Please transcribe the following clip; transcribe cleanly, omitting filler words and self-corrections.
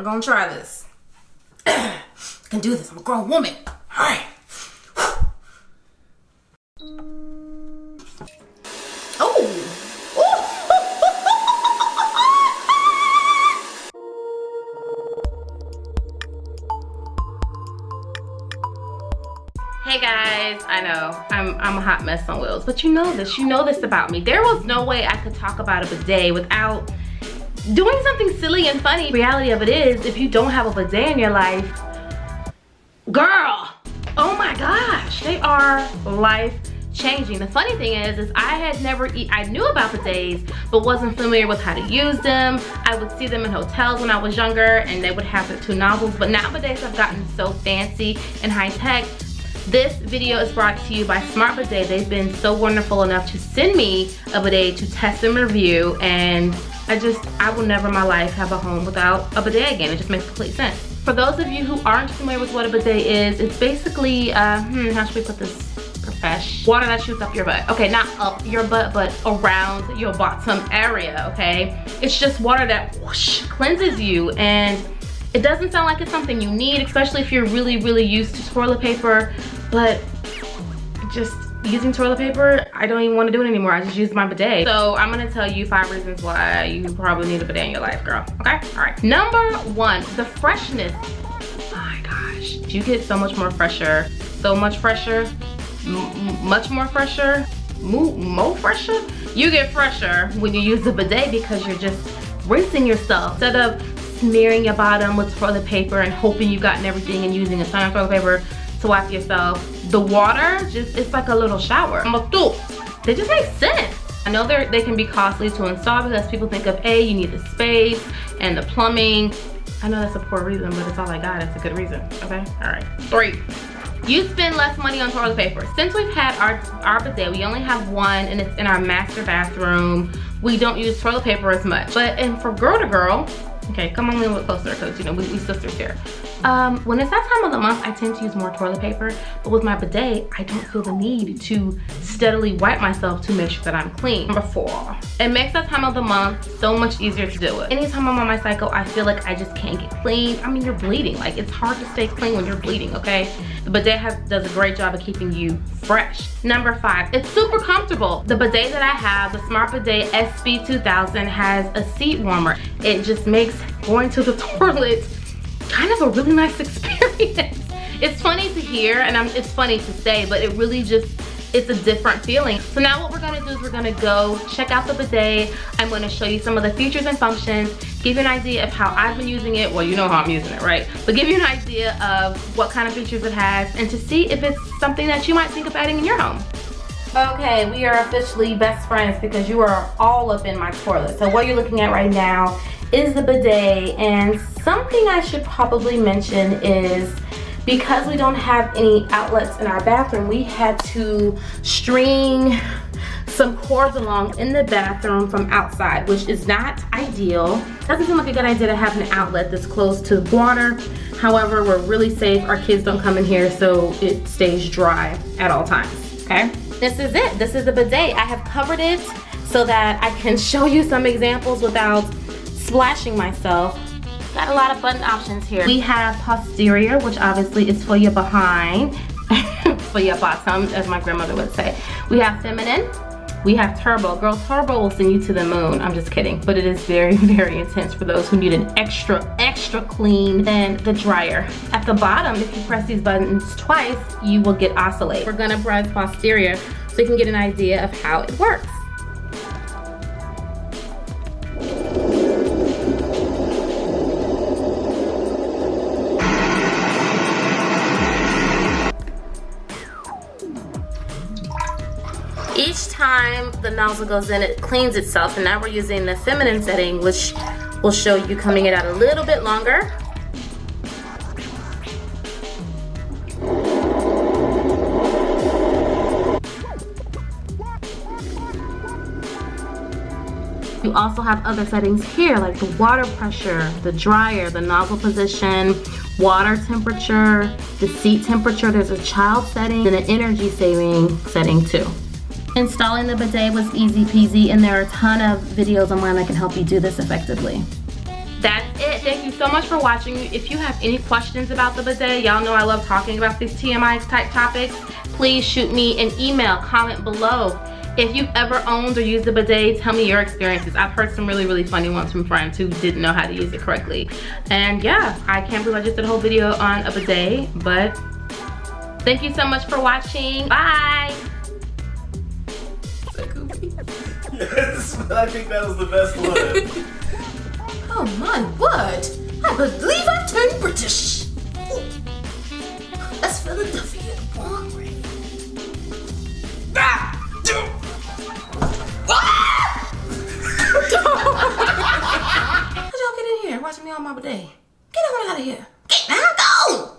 gonna try this. I can do this. I'm a grown woman. All right. Hey guys, I know I'm a hot mess on wheels, but you know this about me. There was no way I could talk about a bidet without doing something silly and funny. The reality of it is, if you don't have a bidet in your life, girl, oh my gosh, they are life changing. The funny thing is I knew about bidets, but wasn't familiar with how to use them. I would see them in hotels when I was younger, and they would have the two nozzles, but now bidets have gotten so fancy and high tech. This video is brought to you by SmartBidet. They've been so wonderful enough to send me a bidet to test and review, and I will never in my life have a home without a bidet again. It just makes complete sense. For those of you who aren't familiar with what a bidet is, it's basically, how should we put this? Profesh. Water that shoots up your butt. Okay, not up your butt, but around your bottom area, okay? It's just water that whoosh, cleanses you, and it doesn't sound like it's something you need, especially if you're really used to toilet paper, but just using toilet paper, I don't even want to do it anymore. I just use my bidet. So I'm gonna tell you 5 reasons why you probably need a bidet in your life, girl, okay? All right, number 1, the freshness. Oh my gosh, you get so much more fresher, so much fresher, much more fresher, more fresher? You get fresher when you use the bidet because you're just rinsing yourself. Instead of smearing your bottom with toilet paper and hoping you've gotten everything and using a ton of toilet paper to wipe yourself, the water it's like a little shower. They just make sense. I know they can be costly to install because people think of you need the space and the plumbing. I know that's a poor reason, but it's all I got. It's a good reason, okay? All right. 3, you spend less money on toilet paper. Since we've had our bidet, we only have one, and it's in our master bathroom. We don't use toilet paper as much. And for girl to girl, okay, come on a little bit closer, because you know we sisters here. When it's that time of the month, I tend to use more toilet paper, but with my bidet, I don't feel the need to steadily wipe myself to make sure that I'm clean. Number 4, it makes that time of the month so much easier to do it. Anytime I'm on my cycle, I feel like I just can't get clean. I mean, you're bleeding. Like, it's hard to stay clean when you're bleeding, okay? The bidet does a great job of keeping you fresh. Number 5, it's super comfortable. The bidet that I have, the SmartBidet SB2000, has a seat warmer. It just makes going to the toilet kind of a really nice experience. It's funny to hear, and it's funny to say, but it really it's a different feeling. So now what we're gonna do is we're gonna go check out the bidet. I'm gonna show you some of the features and functions, give you an idea of how I've been using it. Well, you know how I'm using it, right? But give you an idea of what kind of features it has, and to see if it's something that you might think of adding in your home. Okay, we are officially best friends because you are all up in my toilet. So what you're looking at right now is the bidet, and something I should probably mention is because we don't have any outlets in our bathroom, we had to string some cords along in the bathroom from outside, which is not ideal. Doesn't seem like a good idea to have an outlet this close to water. However, we're really safe. Our kids don't come in here, so it stays dry at all times, okay? This is it. This is the bidet. I have covered it so that I can show you some examples without splashing myself. Got a lot of button options here. We have posterior, which obviously is for your behind, for your bottom, as my grandmother would say. We have feminine. We have turbo. Girl, turbo will send you to the moon. I'm just kidding, but it is very intense for those who need an extra clean. Then the dryer. At the bottom, if you press these buttons twice, you will get oscillate. We're gonna press posterior so you can get an idea of how it works. Each time the nozzle goes in, it cleans itself, and now we're using the feminine setting, which will show you coming it out a little bit longer. You also have other settings here, like the water pressure, the dryer, the nozzle position, water temperature, the seat temperature. There's a child setting and an energy saving setting too. Installing the bidet was easy peasy, and there are a ton of videos online that can help you do this effectively. That's it. Thank you so much for watching. If you have any questions about the bidet, y'all know I love talking about these TMI type topics. Please shoot me an email, comment below. If you've ever owned or used a bidet, tell me your experiences. I've heard some really, really funny ones from friends who didn't know how to use it correctly. And yeah, I can't believe I just did a whole video on a bidet, but thank you so much for watching. Bye. Yes, I think that was the best one. Oh my word! I believe I turned British. Ooh. That's Philadelphia, born ring. Ah! How'd y'all get in here watching me on my bidet? Get on out of here. Get now, go!